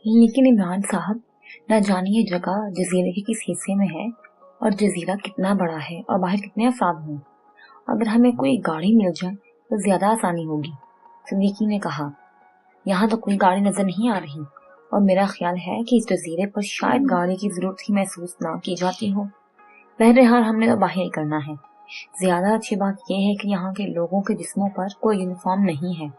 लेकिन इमरान साहब, न जाने ये जगह जजीरे के किस हिस्से में है और जजीरा कितना बड़ा है और बाहर कितने अफराद हों। अगर हमें कोई गाड़ी मिल जाए तो ज्यादा आसानी होगी, सिद्दीकी ने कहा। यहाँ तो कोई गाड़ी नजर नहीं आ रही और मेरा ख्याल है कि इस जजीरे पर शायद गाड़ी की जरूरत ही महसूस ना की जाती हो। बहरहाल हमने तो बाहर ही करना है। ज्यादा अच्छी बात यह है कि यहाँ के लोगों के जिस्मों पर कोई यूनिफॉर्म नहीं है,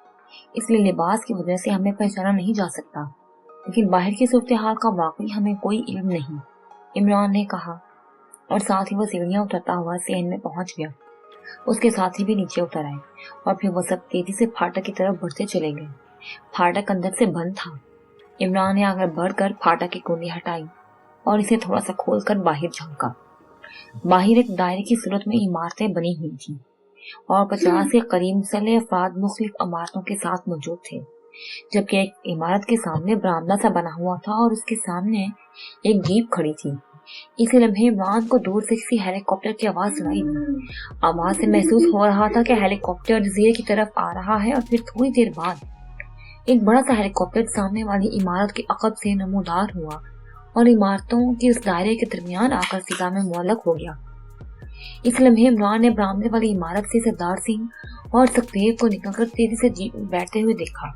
इसलिए लिबास की वजह से हमें पहचाना नहीं जा सकता। लेकिन बाहर की सूरत हाल का वाकई हमें कोई इल्म नहीं, इमरान ने कहा, और साथ ही वो सीढ़ियां उतरता हुआ सहन में पहुंच गया। उसके साथी भी नीचे उतर आए और फिर वो सब तेजी से फाटक की तरफ बढ़ते चले गए। फाटक अंदर से बंद था। इमरान ने आगे बढ़कर फाटक की कुंडी हटाई और इसे थोड़ा सा खोलकर बाहर झांका। बाहर एक दायरे की सूरत में इमारतें बनी हुई थी और 50 के करीब मुसल्लह अफराद मुख्तलिफ इमारतों के साथ मौजूद थे, जबकि एक इमारत के सामने बरामदा सा बना हुआ था और उसके सामने एक जीप खड़ी थी। इसी लम्हे इमरान को दूर से किसी हेलीकॉप्टर की आवाज सुनाई दी। आवाज से महसूस हो रहा था कि हेलीकॉप्टर जजीरे की तरफ आ रहा है और फिर थोड़ी देर बाद एक बड़ा सा हेलीकॉप्टर सामने वाली इमारत के अकब से नमूदार हुआ और इमारतों के उस दायरे के दरमियान आकर फिजा में मुअल्लक हो गया। इस लम्हे इमरान ने बरामदे वाली इमारत से सरदार सिंह और सुखदेव को निकलकर तेजी से जीप में बैठते हुए देखा।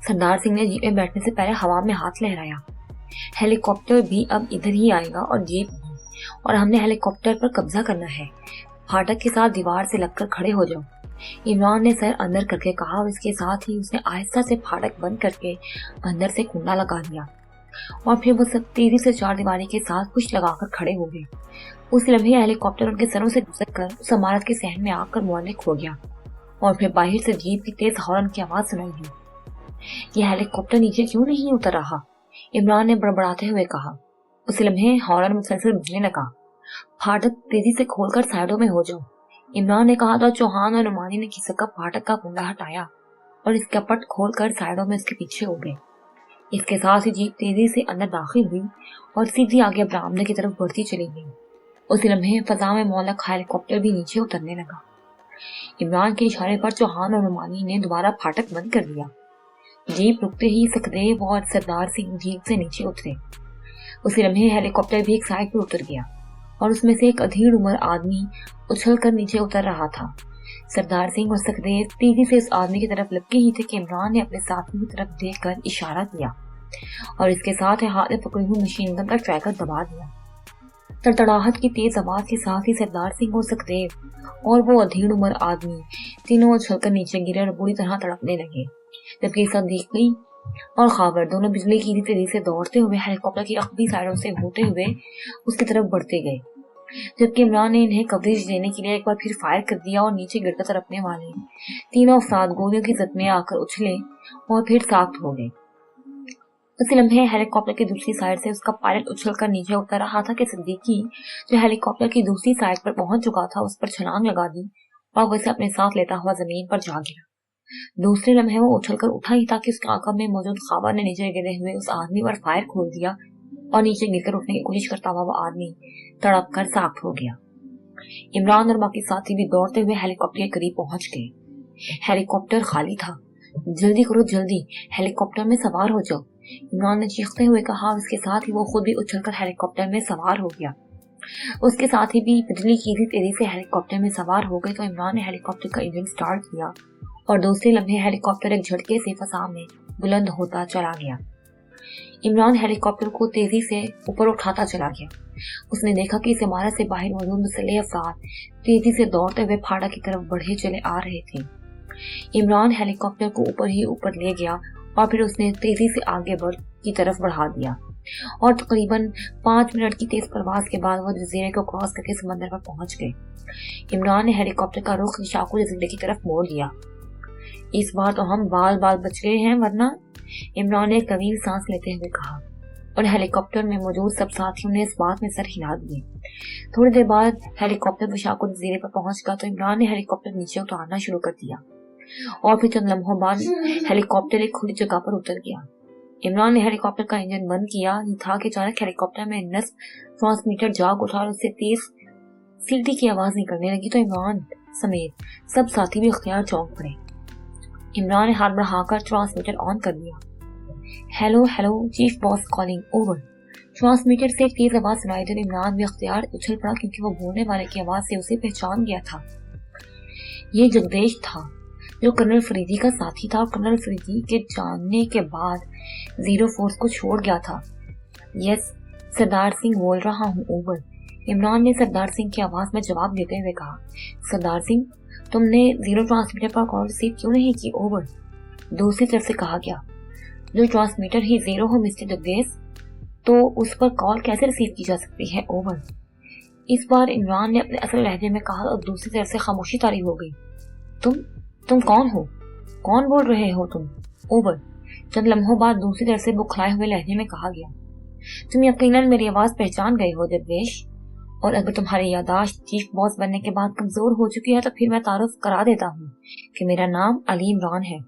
सरदार सिंह ने जीप में बैठने से पहले हवा में हाथ लहराया। हेलीकॉप्टर भी अब इधर ही आएगा और जीप भी, और हमने हेलीकॉप्टर पर कब्जा करना है। फाटक के साथ दीवार से लगकर खड़े हो जाओ, इमरान ने सर अंदर करके कहा और इसके साथ ही उसने आहिस्ता से फाटक बंद करके अंदर से कुंडा लगा दिया और फिर वो सब तेजी से चारदीवारी के साथ कुछ लगाकर खड़े हो गए। उस लम्हे हेलीकॉप्टर उनके सरों से गुजर कर उस इमारत के सहन में आकर मुअल्लिक हो गया और फिर बाहर से जीप की तेज हॉर्न की आवाज सुनाई दी। यह हेलीकॉप्टर नीचे क्यों नहीं उतर रहा, इमरान ने बड़बड़ाते हुए कहा। उस लम्हे हॉर्न मुसलसल बजने लगा। फाटक तेजी से खोलकर साइडों में हो जाओ, इमरान ने कहा तो चौहान और नुमानी ने खिसक फाटक का कुंडा हटाया और इसका पट खोलकर साइडों में उसके पीछे हो गए। इसके साथ ही जीप तेजी से अंदर दाखिल हुई और सीधी आगे बरामदे की तरफ बढ़ती चली गई। उसी लम्हे फजा में मुअल्लक हेलीकॉप्टर भी नीचे उतरने लगा। इमरान के इशारे पर चौहान और नुमानी ने दोबारा फाटक बंद कर दिया। जीप रुकते ही सुखदेव और सरदार सिंह जीप से नीचे उतरे। उसी लम्हे हेलीकॉप्टर भी एक साइड पर उतर गया और उसमें से एक अधीर उम्र आदमी उछलकर नीचे उतर रहा था। सरदार सिंह और सुखदेव तेजी से उस आदमी की तरफ लपके ही थे कि इमरान ने अपने साथी की तरफ देखकर इशारा किया और इसके साथ हाथ में पकड़ी हुई मशीन गन का ट्रैकर दबा दिया। तड़तड़ाहट की तेज आवाज के साथ ही सरदार सिंह और सुखदेव और वो अधीर उम्र आदमी तीनों उछलकर नीचे गिरे और बुरी तरह तड़पने लगे, जबकि सिद्दीकी और खाबर दोनों बिजली की तेजी से दौड़ते हुए हेलीकॉप्टर की अकबी साइडों से होते हुए उसकी तरफ बढ़ते गए, जबकि इमरान ने इन्हें कवरेज देने के लिए एक बार फिर फायर कर दिया और नीचे गिरकर तड़पने वाले तीनों अफराद गोलियों की जद में आकर उछले और फिर साख्त हो गए। उसी लम्हे हेलीकॉप्टर की दूसरी साइड से उसका पायलट उछलकर नीचे उतर रहा था कि सिद्दीकी, जो हेलीकॉप्टर की दूसरी साइड पर पहुंच चुका था, उस पर छलांग लगा दी और उसे अपने साथ लेता हुआ जमीन पर जा गिरा। दूसरे लम्हे वो उछलकर उठा ही था कि उसके आंखों में मौजूद खाबर ने नीचे गिरे हुए उस आदमी पर फायर खोल दिया और नीचे गिरकर उठने की कोशिश करता हुआ वो आदमी तड़प कर साख्त हो गया। इमरान और बाकी साथी भी दौड़ते हुए हेलीकॉप्टर के करीब पहुंच गए। हेलीकॉप्टर खाली था। जल्दी करो जल्दी, हेलीकॉप्टर में सवार हो जाओ, इमरान ने चीखते हुए कहा। उसके साथ ही वो खुद भी उछलकर हेलीकॉप्टर में सवार हो गया। उसके साथ ही भी बिजली की तेजी से हेलीकॉप्टर में सवार हो गए तो इमरान ने हेलीकॉप्टर का इंजन स्टार्ट किया और दूसरे लम्हे हेलीकॉप्टर एक झटके से फसा में बुलंद होता चला गया। इमरान हेलीकॉप्टर को तेजी से ऊपर उठाता चला गया। उसने देखा कि इस इमारत से बाहर मौजूद मुसल्लह अफराद तेजी से दौड़ते हुए फाटक की तरफ बढ़े चले आ रहे थे। इमरान हेलीकॉप्टर को ऊपर ही ऊपर ले गया और फिर उसने तेजी से आगे बढ़ की तरफ बढ़ा दिया और तकरीबन 5 मिनट की तेज परवाज के बाद वो जजीरे को क्रॉस करके समंदर पर पहुंच गए। इमरान ने हेलीकॉप्टर का रुख निशाकुल जजीरे की तरफ मोड़ लिया। इस बार तो हम बाल बाल बच गए हैं वरना, इमरान ने तवील सांस लेते हुए कहा और हेलीकॉप्टर में मौजूद सब साथियों ने इस बात में सर हिला दिए। थोड़ी देर बाद हेलीकॉप्टर विशाकुल जजीरे पर पहुंच गया तो इमरान ने हेलीकॉप्टर नीचे उतारना शुरू कर दिया और फिर चंद लम्हों बाद हेलीकॉप्टर एक खुली जगह पर उतर गया। इमरान ने हेलीकॉप्टर का इंजन बंद किया ही था कि अचानक हेलीकॉप्टर में नस ट्रांसमीटर जाग उठा और उससे तेज सीटी की आवाज निकलने लगी तो इमरान समेत सब साथी भी अख्तियार चौंक पड़े। इमरान ने हाथ बढ़ाकर ट्रांसमीटर ऑन कर दिया। Hello hello, chief boss calling, over. Transmitter से एक तेज आवाज सुनाई दी। इमरान भी अख्तियार उछल पड़ा क्योंकि वो बोलने वाले की आवाज से उसे पहचान गया था। ये जगदीश था जो कर्नल फरीदी का साथी था और कर्नल फरीदी के जानने के बाद जीरो फोर्स को छोड़ गया था। यस, सरदार सिंह बोल रहा हूँ, ओवर। इमरान ने सरदार सिंह की आवाज में जवाब देते हुए कहा। सरदार सिंह, तुमने जीरो ट्रांसमीटर पर कॉल रिसीव क्यों नहीं की, ओवर। दूसरी तरफ से कहा गया। जो ट्रांसमीटर ही जीरो हो मिस्टर जगदीश, तो उस पर कॉल कैसे रिसीव की जा सकती है, ओवर। इस बार इमरान ने अपने असल लहजे में कहा और दूसरी तरफ से खामोशी तारी हो गई। तुम कौन हो? कौन बोल रहे हो तुम, ओवर। चंद लम्हों बाद दूसरी तरफ से बुखलाए हुए लहजे में कहा गया। तुम यकीनन मेरी आवाज पहचान गए हो जगदीश, और अगर तुम्हारी यादाश्त चीफ बॉस बनने के बाद कमजोर हो चुकी है तो फिर मैं तारुफ करा देता हूँ कि मेरा नाम अली इमरान है।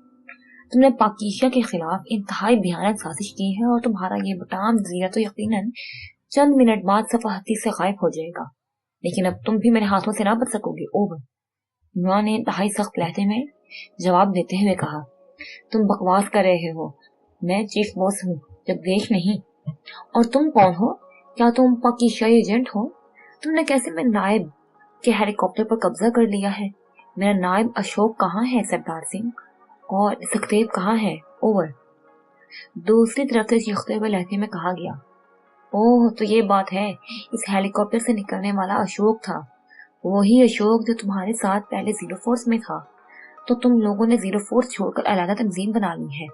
तुमने पाकिशा के खिलाफ इंतहाई भयानक साजिश की है और तुम्हारा ये बटाम जजीरा तो यकीनन चंद मिनट बाद सफाहती से गायब हो जाएगा, लेकिन अब तुम भी मेरे हाथों से ना बच सकोगे, ओवर। इमरान ने इंतहाई सख्त लहजे में जवाब देते हुए कहा। तुम बकवास कर रहे हो, मैं चीफ बॉस हूँ, जगदीश नहीं। और तुम कौन हो? क्या तुम पाकिशा एजेंट हो? तुमने कैसे मेरे नायब के हेलीकॉप्टर पर कब्जा कर लिया है? मेरा नायब अशोक कहाँ है, सरदार सिंह? और सखदेव कहाँ है, ओवर। दूसरी तरफ से चीखते हुए लहजे में कहा गया। ओह, तो ये बात है, इस हेलीकॉप्टर से निकलने वाला अशोक था, वही अशोक जो तुम्हारे साथ पहले जीरो फोर्स में था। तो तुम लोगों ने जीरो फोर्स छोड़कर अलग तंजीम बना ली है।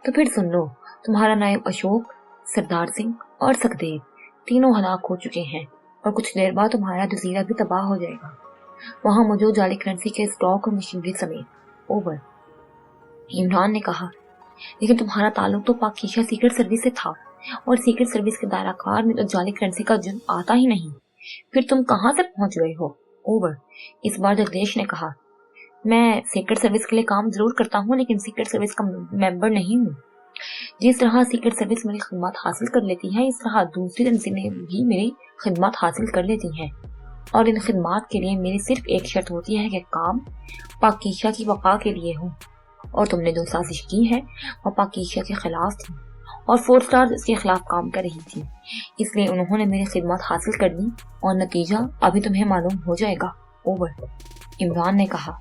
तो फिर सुन लो, तुम्हारा नायब अशोक, सरदार सिंह और सखदेव तीनों हलाक हो चुके हैं और कुछ देर बाद तुम्हारा जजीरा भी तबाह हो जाएगा, वहां मौजूद जाली करेंसी के स्टॉक और मशीनरी समेत, ओवर। इमरान ने कहा। लेकिन तुम्हारा ताल्लुक तो पाकिशा सीक्रेट सर्विस से था और सीक्रेट सर्विस के दायरा कार में तो जाली करेंसी का जुर्म आता ही नहीं। फिर तुम कहां से पहुंच गए हो, ओवर। इस बार जगदीश ने कहा। मैं सीक्रेट सर्विस के लिए काम जरूर करता हूँ, लेकिन सीक्रेट सर्विस का मेंबर नहीं हूँ। जिस तरह सीक्रेट सर्विस मेरी खिदमत हासिल कर लेती है, इस तरह दूसरी तंजीमें भी मेरी खिदमत हासिल कर लेती हैं, और इन खिदमत के लिए मेरी सिर्फ एक शर्त होती है कि काम पाकिशा की वफा के लिए हो। और तुमने जो साजिश की है वो पाकिशा के खिलाफ थी और 4 स्टार्स इसके खिलाफ काम कर रही थी, इसलिए उन्होंने मेरी खिदमत हासिल कर दी और नतीजा अभी तुम्हें मालूम हो जाएगा, ओवर। इमरान ने कहा।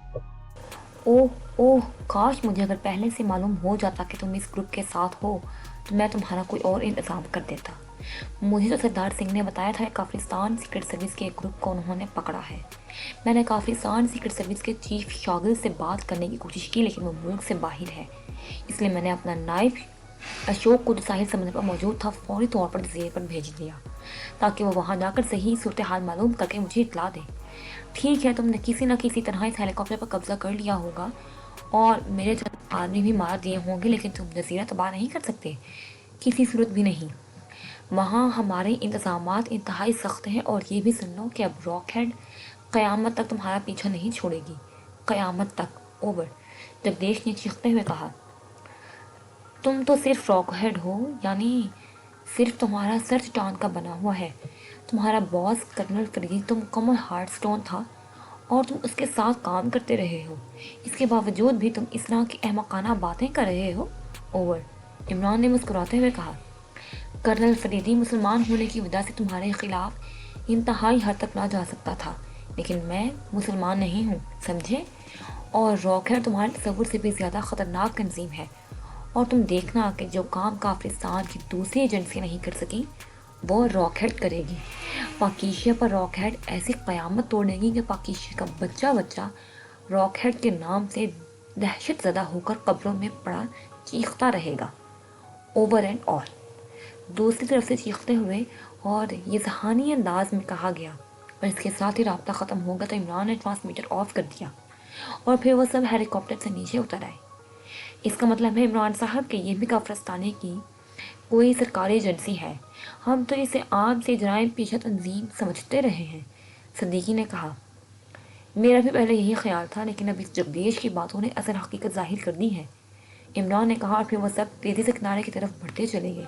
ओह ओह, काश मुझे अगर पहले से मालूम हो जाता कि तुम इस ग्रुप के साथ हो तो मैं तुम्हारा कोई और इंतजाम कर देता। मुझे तो सरदार सिंह ने बताया था कि काफिस्तान सीक्रेट सर्विस के एक ग्रुप को उन्होंने पकड़ा है। मैंने काफिस्तान सीक्रेट सर्विस के चीफ शागिल से बात करने की कोशिश की, लेकिन वो मुल्क से बाहर है, इसलिए मैंने अपना नायब अशोक को जो साहिल समंदर पर मौजूद था फौरी तौर पर जजीरे पर भेज दिया ताकि वो वहां जाकर सही सूरत हाल मालूम करके मुझे इतला दे। ठीक है, तुमने किसी न किसी तरह इस हेलीकॉप्टर पर कब्जा कर लिया होगा और मेरे चंद आदमी भी मार दिए होंगे, लेकिन तुम जजीरा तबाह नहीं कर सकते, किसी सूरत भी नहीं। वहाँ हमारे इंतजामात इंतहाई सख्त हैं और ये भी सुन लो कि अब रॉकहेड क़यामत तक तुम्हारा पीछा नहीं छोड़ेगी, क़यामत तक, ओवर। जगदीश ने चीखते हुए कहा। तुम तो सिर्फ रॉकहेड हो, यानी सिर्फ तुम्हारा सर चट्टान का बना हुआ है। तुम्हारा बॉस कर्नल फरीद तो मुकम्मल हार्डस्टोन था और तुम उसके साथ काम करते रहे हो, इसके बावजूद भी तुम इस तरह की अहमकाना बातें कर रहे हो, ओवर। इमरान ने मुस्कुराते हुए कहा। कर्नल फरीदी मुसलमान होने की वजह से तुम्हारे खिलाफ इंतहाई हद तक ना जा सकता था, लेकिन मैं मुसलमान नहीं हूँ, समझे। और रॉकहेड तुम्हारे तस्वुर से भी ज़्यादा ख़तरनाक तंजीम है और तुम देखना कि जो काम काफिस्तान की दूसरी एजेंसी नहीं कर सकी वो रॉकहेड करेगी। पाकिशा पर रॉकहेड ऐसी क़यामत तोड़ेगी कि पाकिशा का बच्चा बच्चा रॉकहेड के नाम से दहशत ज़दा होकर कब्रों में पड़ा चीखता रहेगा, ओवर एंड ऑल। दूसरी तरफ से चीखते हुए और ये जहानी अंदाज में कहा गया और इसके साथ ही राब्ता ख़त्म हो गया तो इमरान ने ट्रांसमीटर ऑफ कर दिया और फिर वो सब हेलीकॉप्टर से नीचे उतर आए। इसका मतलब है इमरान साहब कि ये भी काफिस्तान की कोई सरकारी एजेंसी है, हम तो इसे आम से जराइम पेशा तंजीम समझते रहे हैं, सदीकी ने कहा। मेरा भी पहले यही ख्याल था, लेकिन अब इस जगदीश की बातों ने असल हकीकत जाहिर कर दी है, इमरान ने कहा। और फिर वो सब तेज़ी से किनारे की तरफ बढ़ते चले गए।